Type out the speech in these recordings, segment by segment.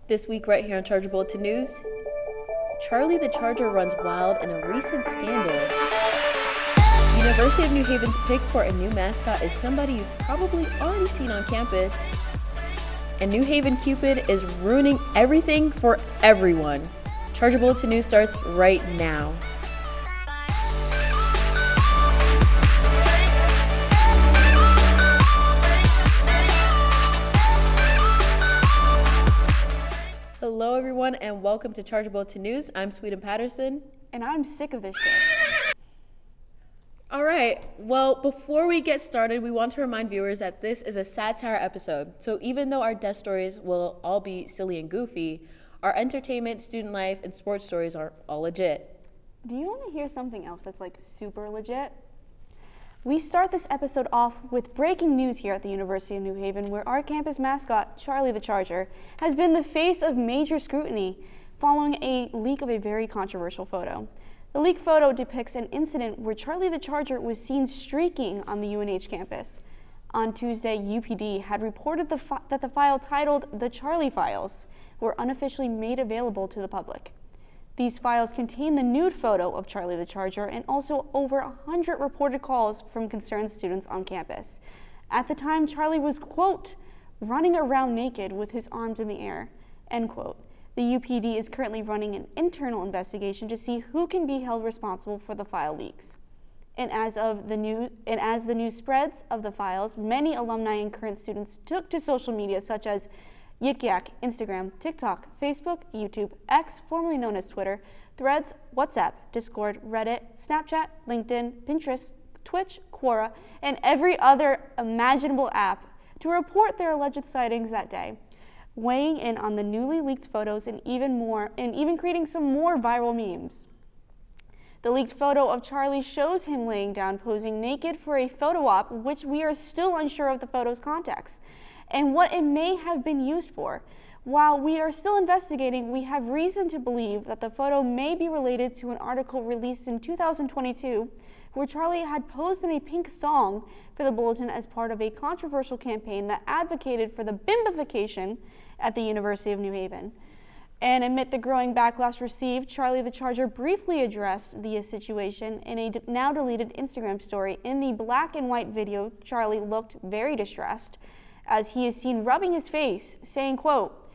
This week right here on Charger Bulletin News, Charlie the Charger runs wild in a recent scandal. University of New Haven's pick for a new mascot is somebody you've probably already seen on campus. And Newhaven Cupid is ruining everything for everyone. Charger Bulletin News starts right now. Hello everyone and welcome to Charger Bulletin News. I'm Sweden Patterson. And I'm sick of this shit. All right, well, before we get started, we want to remind viewers that this is a satire episode. So even though our death stories will all be silly and goofy, our entertainment, student life, and sports stories are all legit. Do you want to hear something else that's like super legit? We start this episode off with breaking news here at the University of New Haven, where our campus mascot, Charlie the Charger, has been the face of major scrutiny following a leak of a very controversial photo. The leaked photo depicts an incident where Charlie the Charger was seen streaking on the UNH campus. On Tuesday, UPD had reported that the file titled The Charlie Files were unofficially made available to the public. These files contain the nude photo of Charlie the Charger and also over 100 reported calls from concerned students on campus. At the time, Charlie was, quote, running around naked with his arms in the air, end quote. The UPD is currently running an internal investigation to see who can be held responsible for the file leaks. And as the news spreads of the files, many alumni and current students took to social media such as Yik Yak, Instagram, TikTok, Facebook, YouTube, X, formerly known as Twitter, Threads, WhatsApp, Discord, Reddit, Snapchat, LinkedIn, Pinterest, Twitch, Quora, and every other imaginable app to report their alleged sightings that day, weighing in on the newly leaked photos and even creating some more viral memes. The leaked photo of Charlie shows him laying down posing naked for a photo op, which we are still unsure of the photo's context and what it may have been used for. While we are still investigating, we have reason to believe that the photo may be related to an article released in 2022 where Charlie had posed in a pink thong for the Bulletin as part of a controversial campaign that advocated for the bimbification at the University of New Haven. And amid the growing backlash received, Charlie the Charger briefly addressed the situation in a now deleted Instagram story. In the black and white video, Charlie looked very distressed as he is seen rubbing his face, saying, quote,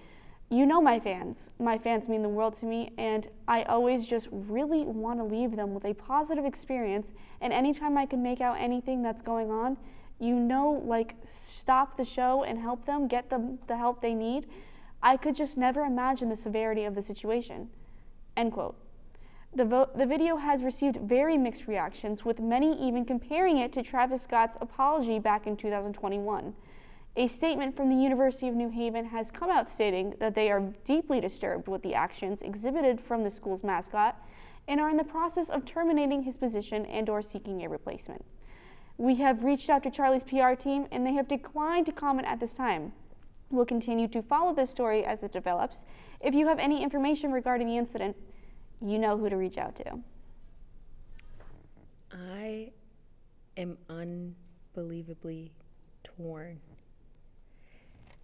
"You know my fans mean the world to me, and I always just really want to leave them with a positive experience, and anytime I can make out anything that's going on, like stop the show and help them get the help they need, I could just never imagine the severity of the situation," end quote. The video has received very mixed reactions, with many even comparing it to Travis Scott's apology back in 2021. A statement from the University of New Haven has come out stating that they are deeply disturbed with the actions exhibited from the school's mascot and are in the process of terminating his position and/or seeking a replacement. We have reached out to Charlie's PR team and they have declined to comment at this time. We'll continue to follow this story as it develops. If you have any information regarding the incident, you know who to reach out to. I am unbelievably torn.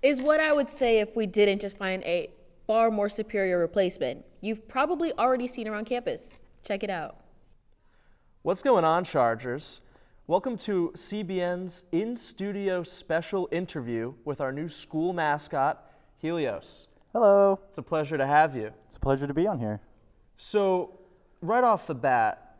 Is what I would say if we didn't just find a far more superior replacement. You've probably already seen around campus. Check it out. What's going on, Chargers? Welcome to CBN's in-studio special interview with our new school mascot, Helios. Hello. It's a pleasure to have you. It's a pleasure to be on here. So, right off the bat,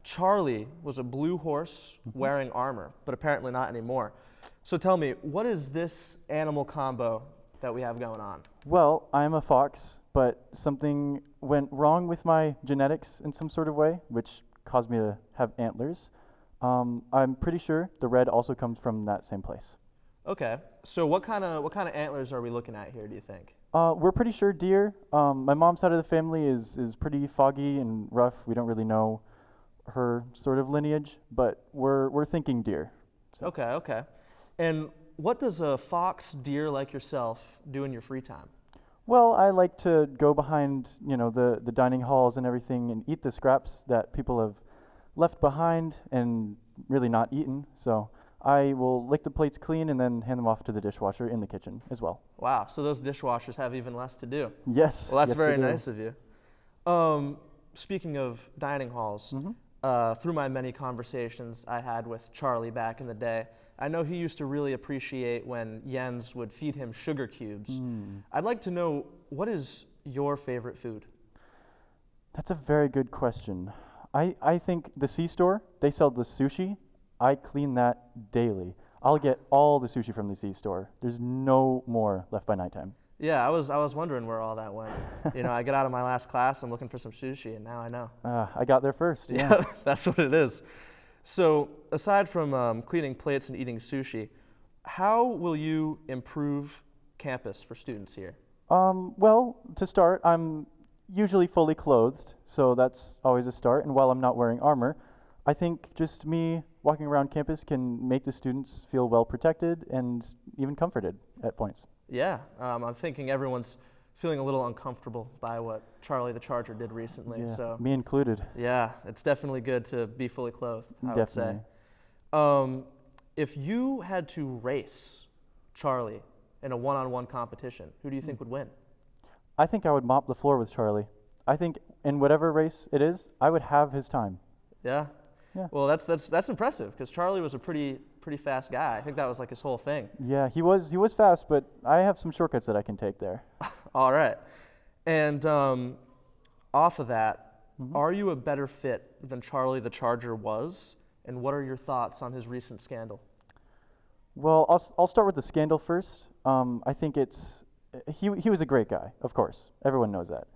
Charlie was a blue horse wearing armor, but apparently not anymore. So tell me, what is this animal combo that we have going on? Well, I'm a fox, but something went wrong with my genetics in some sort of way, which caused me to have antlers. I'm pretty sure the red also comes from that same place. Okay, so what kind of antlers are we looking at here, do you think? We're pretty sure deer. My mom's side of the family is pretty foggy and rough. We don't really know her sort of lineage, but we're thinking deer. So. Okay. And what does a fox deer like yourself do in your free time? Well, I like to go behind, the dining halls and everything and eat the scraps that people have left behind and really not eaten. So I will lick the plates clean and then hand them off to the dishwasher in the kitchen as well. Wow, so those dishwashers have even less to do. Yes. Well, that's yes, very they do. nice of you. Speaking of dining halls, Mm-hmm. through my many conversations I had with Charlie back in the day, I know he used to really appreciate when Jens would feed him sugar cubes. I'd like to know, what is your favorite food? That's a very good question. I think the C-store, they sell the sushi. I clean that daily. I'll get all the sushi from the C-store. There's no more left by nighttime. Yeah, I was wondering where all that went. You know, I get out of my last class, I'm looking for some sushi, and now I know. I got there first. Yeah, that's what it is. So, aside from cleaning plates and eating sushi, how will you improve campus for students here? Well, to start, I'm usually fully clothed, so that's always a start. And while I'm not wearing armor, I think just me walking around campus can make the students feel well protected and even comforted at points. Yeah, I'm thinking everyone's feeling a little uncomfortable by what Charlie the Charger did recently. Yeah, So me included. yeah, it's definitely good to be fully clothed, I would say. Definitely. If you had to race Charlie in a one-on-one competition, who do you think would win? I think I would mop the floor with Charlie. I think in whatever race it is, I would have his time. Yeah? Yeah. Well, that's impressive, because Charlie was a pretty fast guy. I think that was like his whole thing. Yeah, he was fast, but I have some shortcuts that I can take there. All right. And off of that, are you a better fit than Charlie the Charger was? And what are your thoughts on his recent scandal? Well, I'll start with the scandal first. I think he was a great guy, of course. Everyone knows that.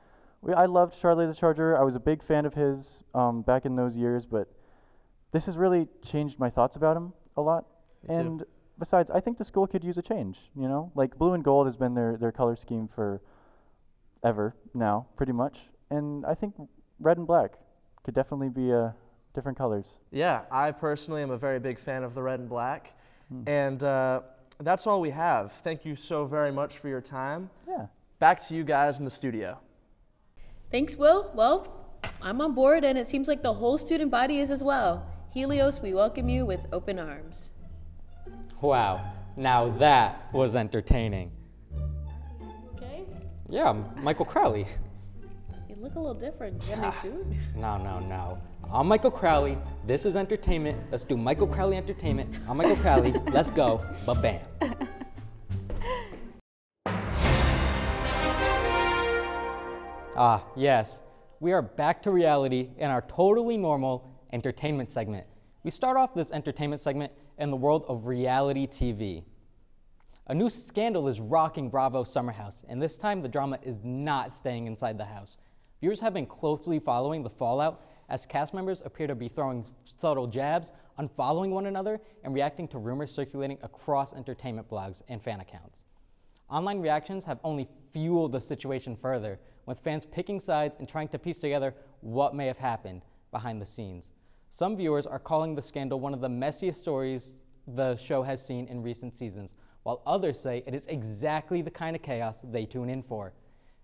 I loved Charlie the Charger. I was a big fan of his back in those years, but this has really changed my thoughts about him a lot. Me too. And besides, I think the school could use a change, you know? Like blue and gold has been their color scheme for ever now, pretty much. And I think red and black could definitely be different colors. Yeah, I personally am a very big fan of the red and black. And that's all we have. Thank you so very much for your time. Yeah. Back to you guys in the studio. Thanks, Will. Well, I'm on board, and it seems like the whole student body is as well. Helios, we welcome you with open arms. Wow, now that was entertaining. Okay? Yeah, Michael Crowley. You look a little different. You have a new suit? No. I'm Michael Crowley. This is entertainment. Let's do Michael Crowley entertainment. I'm Michael Crowley. Let's go. Ba-bam. Yes. We are back to reality in our totally normal entertainment segment. We start off this entertainment segment in the world of reality TV. A new scandal is rocking Bravo's Summer House, and this time the drama is not staying inside the house. Viewers have been closely following the fallout as cast members appear to be throwing subtle jabs, unfollowing one another, and reacting to rumors circulating across entertainment blogs and fan accounts. Online reactions have only fueled the situation further, with fans picking sides and trying to piece together what may have happened behind the scenes. Some viewers are calling the scandal one of the messiest stories the show has seen in recent seasons, while others say it is exactly the kind of chaos they tune in for.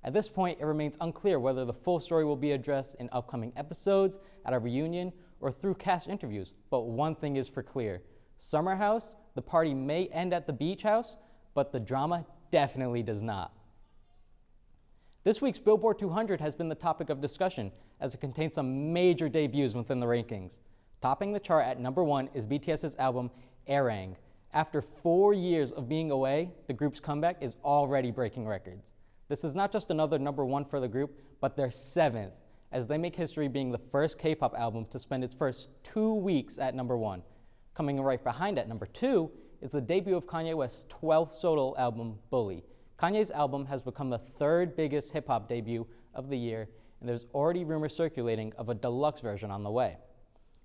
At this point, it remains unclear whether the full story will be addressed in upcoming episodes, at a reunion, or through cast interviews. But one thing is for clear. Summer House, the party may end at the beach house, but the drama definitely does not. This week's Billboard 200 has been the topic of discussion, as it contains some major debuts within the rankings. Topping the chart at number 1 is BTS's album, Airang. After 4 years of being away, the group's comeback is already breaking records. This is not just another number 1 for the group, but their 7th, as they make history being the first K-pop album to spend its first 2 weeks at number 1. Coming right behind at number 2 is the debut of Kanye West's 12th solo album, Bully. Kanye's album has become the 3rd biggest hip-hop debut of the year, and there's already rumors circulating of a deluxe version on the way.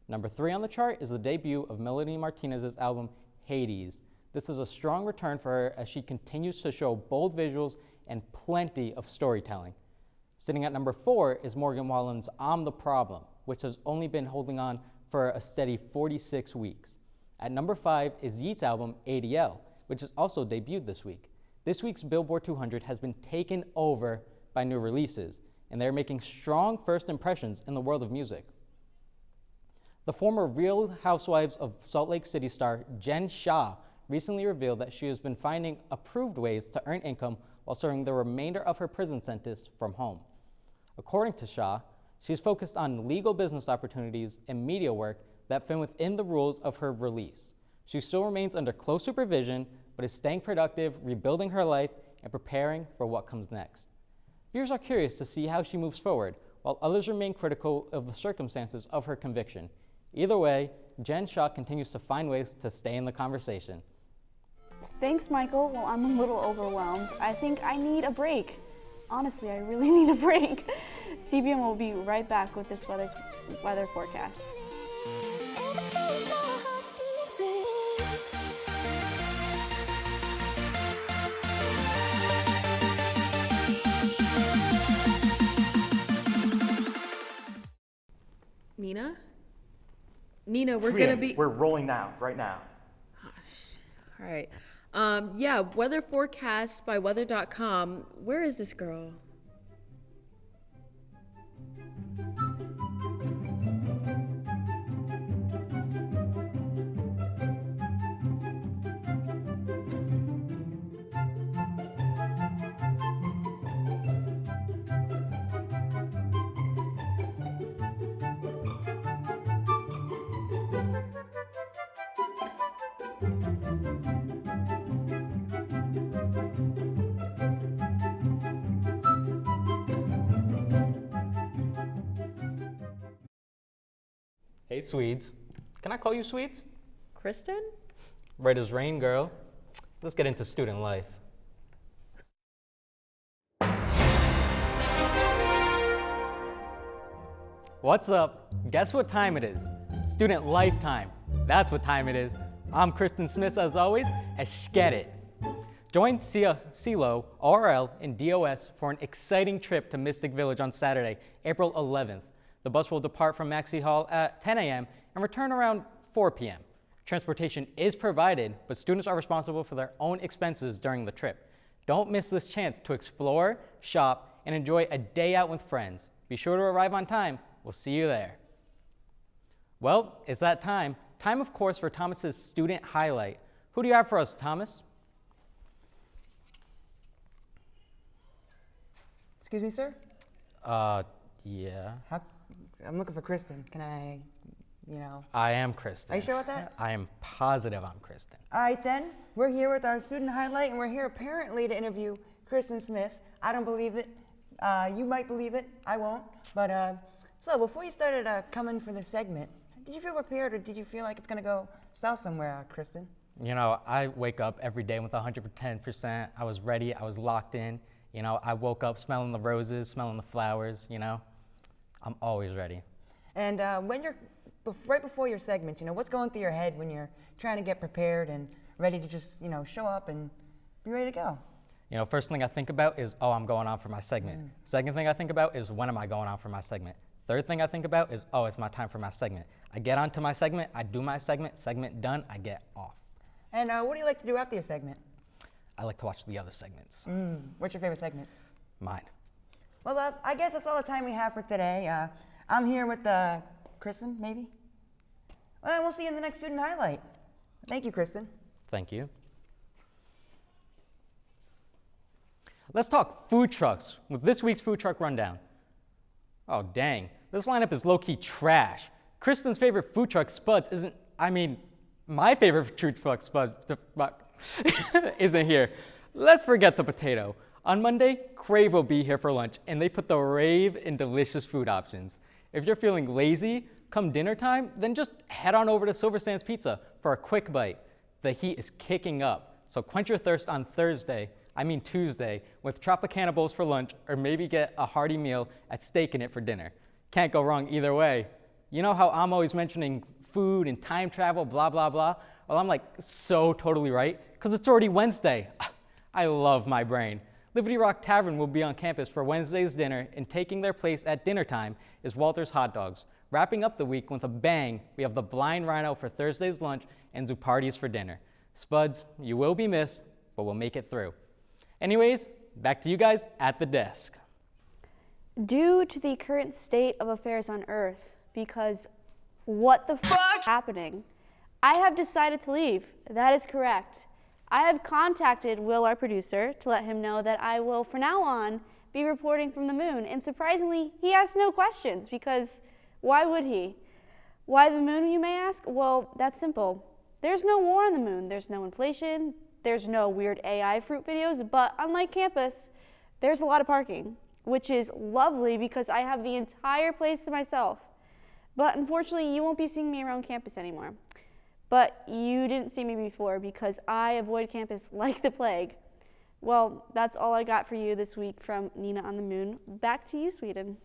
Number 3 on the chart is the debut of Melody Martinez's album, Hades. This is a strong return for her as she continues to show bold visuals and plenty of storytelling. Sitting at number 4 is Morgan Wallen's I'm the Problem, which has only been holding on for a steady 46 weeks. At number 5 is Yeat's album, ADL, which has also debuted this week. This week's Billboard 200 has been taken over by new releases, and they're making strong first impressions in the world of music. The former Real Housewives of Salt Lake City star Jen Shah recently revealed that she has been finding approved ways to earn income while serving the remainder of her prison sentence from home. According to Shah, she's focused on legal business opportunities and media work that fit within the rules of her release. She still remains under close supervision, but is staying productive, rebuilding her life, and preparing for what comes next. Viewers are curious to see how she moves forward, while others remain critical of the circumstances of her conviction. Either way, Jen Shah continues to find ways to stay in the conversation. Thanks, Michael. Well, I'm a little overwhelmed. I think I need a break. Honestly, I really need a break. CBN will be right back with this weather forecast. Nina, we're gonna be. We're rolling now, right now. All right. Yeah, weather forecast by weather.com. Where is this girl? Hey, Swedes. Can I call you Swedes? Kristen? Right as rain, girl. Let's get into student life. What's up? Guess what time it is? Student lifetime. That's what time it is. I'm Kristen Smith, as always, get it. Join CeeLo, ORL, and DOS for an exciting trip to Mystic Village on Saturday, April 11th. The bus will depart from Maxey Hall at 10 a.m. and return around 4 p.m. Transportation is provided, but students are responsible for their own expenses during the trip. Don't miss this chance to explore, shop, and enjoy a day out with friends. Be sure to arrive on time. We'll see you there. Well, it's that time. Time, of course, for Thomas's student highlight. Who do you have for us, Thomas? Excuse me, sir? Yeah. I'm looking for Kristen. Can I, I am Kristen. Are you sure about that? I am positive I'm Kristen. All right, then. We're here with our student highlight, and we're here apparently to interview Kristen Smith. I don't believe it. You might believe it. I won't. But, so before you started coming for this segment, did you feel prepared, or did you feel like it's going to go south somewhere, Kristen? I wake up every day with 110%. I was ready. I was locked in. I woke up smelling the roses, smelling the flowers, I'm always ready. And when you're, right before your segment, what's going through your head when you're trying to get prepared and ready to just, show up and be ready to go? First thing I think about is, I'm going on for my segment. Second thing I think about is, when am I going on for my segment? Third thing I think about is, it's my time for my segment. I get onto my segment, I do my segment done, I get off. And what do you like to do after your segment? I like to watch the other segments. What's your favorite segment? Mine. Well, I guess that's all the time we have for today. I'm here with Kristen, maybe? Well, we'll see you in the next student highlight. Thank you, Kristen. Thank you. Let's talk food trucks with this week's food truck rundown. Oh, dang. This lineup is low-key trash. Kristen's favorite food truck, Spuds, my favorite food truck, Spuds, isn't here. Let's forget the potato. On Monday, Crave will be here for lunch, and they put the rave in delicious food options. If you're feeling lazy, come dinner time, then just head on over to Silver Sands Pizza for a quick bite. The heat is kicking up, so quench your thirst on Tuesday, with Tropicana bowls for lunch, or maybe get a hearty meal at Steak in It for dinner. Can't go wrong either way. You know how I'm always mentioning food and time travel, blah, blah, blah? Well, I'm so totally right, because it's already Wednesday. I love my brain. Liberty Rock Tavern will be on campus for Wednesday's dinner, and taking their place at dinner time is Walter's Hot Dogs. Wrapping up the week with a bang, we have the Blind Rhino for Thursday's lunch and Zupardi's for dinner. Spuds, you will be missed, but we'll make it through. Anyways, back to you guys at the desk. Due to the current state of affairs on Earth, because What the fuck is happening? I have decided to leave. That is correct. I have contacted Will, our producer, to let him know that I will, from now on, be reporting from the moon. And surprisingly, he asked no questions because why would he? Why the moon, you may ask? Well, that's simple. There's no war on the moon. There's no inflation. There's no weird AI fruit videos. But unlike campus, there's a lot of parking, which is lovely because I have the entire place to myself. But unfortunately, you won't be seeing me around campus anymore. But you didn't see me before because I avoid campus like the plague. Well, that's all I got for you this week from Nina on the Moon. Back to you, Sweden.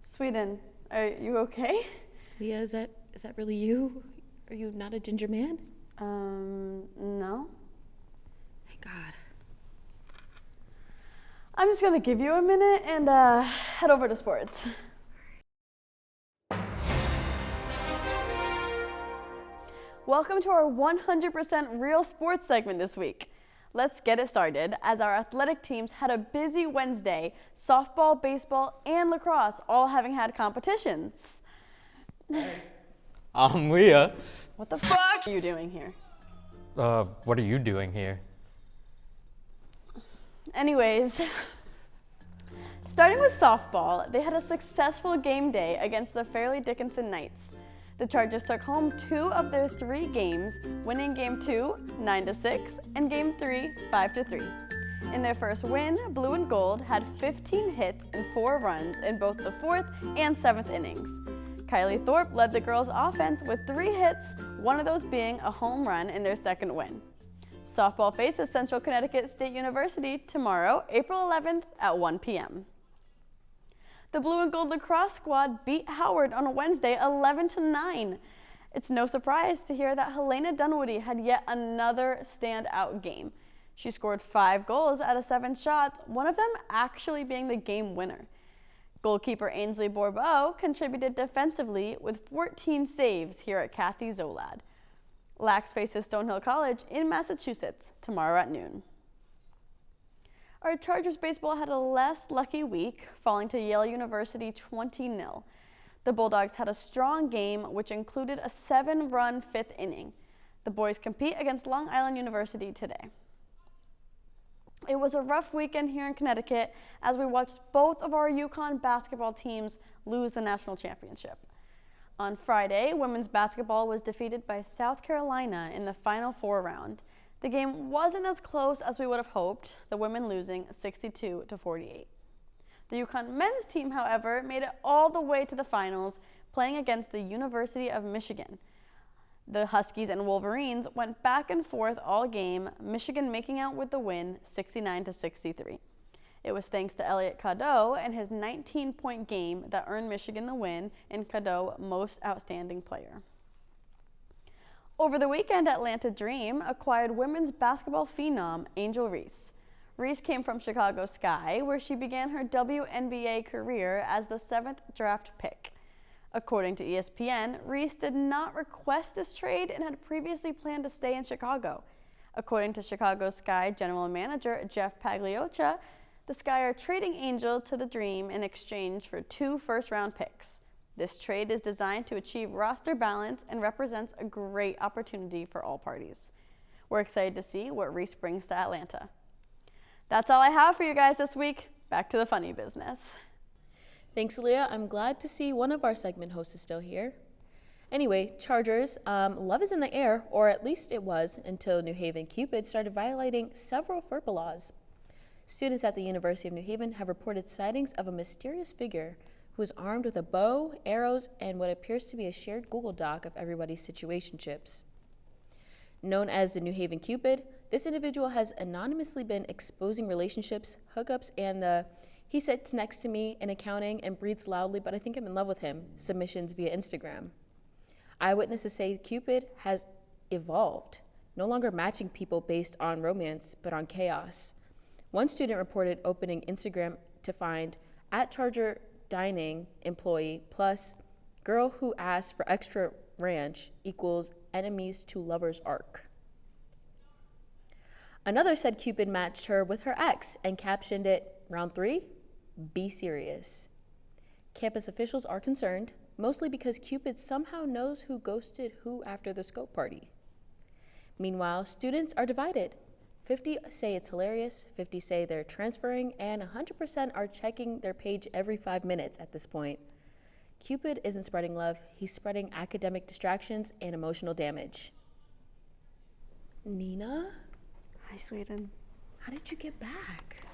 Sweden, are you okay? Leah, is that really you? Are you not a ginger man? No. Thank God. I'm just gonna give you a minute and head over to sports. Welcome to our 100% real sports segment this week. Let's get it started as our athletic teams had a busy Wednesday, softball, baseball, and lacrosse all having had competitions. Leah. What the fuck are you doing here? What are you doing here? Anyways, starting with softball, they had a successful game day against the Fairleigh Dickinson Knights. The Chargers took home 2 of their 3 games, winning Game 2, 9-6, and Game 3, 5-3. In their first win, Blue and Gold had 15 hits and 4 runs in both the 4th and 7th innings. Kylie Thorpe led the girls' offense with 3 hits, one of those being a home run in their second win. Softball faces Central Connecticut State University tomorrow, April 11th at 1 p.m. The Blue and Gold lacrosse squad beat Howard on Wednesday 11-9. It's no surprise to hear that Helena Dunwoody had yet another standout game. She scored 5 goals out of 7 shots, one of them actually being the game winner. Goalkeeper Ainsley Bourbeau contributed defensively with 14 saves here at Kathy Zolad. Lax faces Stonehill College in Massachusetts tomorrow at noon. Our Chargers baseball had a less lucky week, falling to Yale University 20-0. The Bulldogs had a strong game, which included a 7-run 5th inning. The boys compete against Long Island University today. It was a rough weekend here in Connecticut as we watched both of our UConn basketball teams lose the national championship. On Friday, women's basketball was defeated by South Carolina in the Final Four round. The game wasn't as close as we would have hoped, the women losing 62-48. The UConn men's team, however, made it all the way to the finals, playing against the University of Michigan. The Huskies and Wolverines went back and forth all game, Michigan making out with the win 69-63. It was thanks to Elliot Cadeau and his 19-point game that earned Michigan the win and Cadeau Most Outstanding Player. Over the weekend, Atlanta Dream acquired women's basketball phenom Angel Reese. Reese came from Chicago Sky, where she began her WNBA career as the 7th draft pick. According to ESPN, Reese did not request this trade and had previously planned to stay in Chicago. According to Chicago Sky general manager Jeff Paglioccia, the Sky are trading Angel to the Dream in exchange for 2 first-round picks. This trade is designed to achieve roster balance and represents a great opportunity for all parties. We're excited to see what Reese brings to Atlanta. That's all I have for you guys this week. Back to the funny business. Thanks, Leah. I'm glad to see one of our segment hosts is still here. Anyway, Chargers, love is in the air, or at least it was until Newhaven Cupid started violating several FERPA laws. Students at the University of New Haven have reported sightings of a mysterious figure who is armed with a bow, arrows, and what appears to be a shared Google Doc of everybody's situationships. Known as the Newhaven Cupid, this individual has anonymously been exposing relationships, hookups, and the "he sits next to me in accounting and breathes loudly, but I think I'm in love with him" submissions via Instagram. Eyewitnesses say Cupid has evolved, no longer matching people based on romance, but on chaos. One student reported opening Instagram to find @Charger Dining employee plus girl who asked for extra ranch equals enemies to lovers arc. Another said Cupid matched her with her ex and captioned it, "Round 3, be serious." Campus officials are concerned, mostly because Cupid somehow knows who ghosted who after the scope party. Meanwhile, students are divided. 50 say it's hilarious, 50 say they're transferring, and 100% are checking their page every 5 minutes at this point. Cupid isn't spreading love, he's spreading academic distractions and emotional damage. Nina, Hi, Sweden. how did you get back?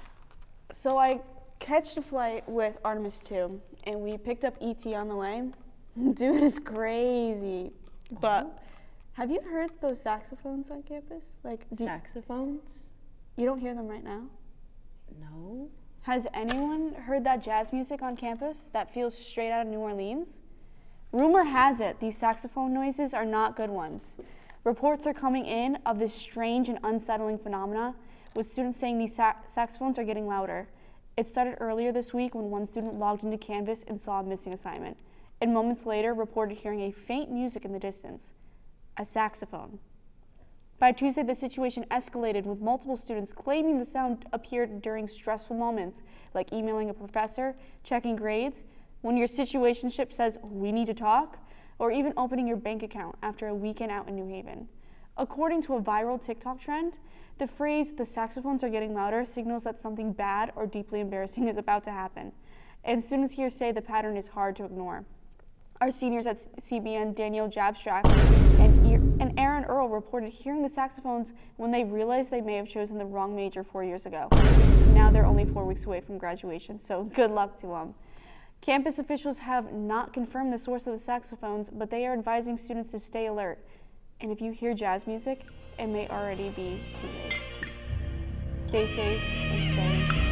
So I catched a flight with Artemis 2, and we picked up ET on the way. Dude is crazy. But have you heard those saxophones on campus? Like, Saxophones? you don't hear them right now? No. Has anyone heard that jazz music on campus that feels straight out of New Orleans? Rumor has it these saxophone noises are not good ones. Reports are coming in of this strange and unsettling phenomena, with students saying these saxophones are getting louder. It started earlier this week when one student logged into Canvas and saw a missing assignment, and moments later reported hearing a faint music in the distance, a saxophone. By Tuesday, the situation escalated, with multiple students claiming the sound appeared during stressful moments, like emailing a professor, checking grades, when your situationship says, "we need to talk," or even opening your bank account after a weekend out in New Haven. According to a viral TikTok trend, the phrase, "the saxophones are getting louder," signals that something bad or deeply embarrassing is about to happen. And students here say the pattern is hard to ignore. Our seniors at CBN, Danielle Jabstrack and Aaron Earl, reported hearing the saxophones when they realized they may have chosen the wrong major 4 years ago. Now they're only 4 weeks away from graduation, so good luck to them. Campus officials have not confirmed the source of the saxophones, but they are advising students to stay alert. And if you hear jazz music, it may already be too late. Stay safe and stay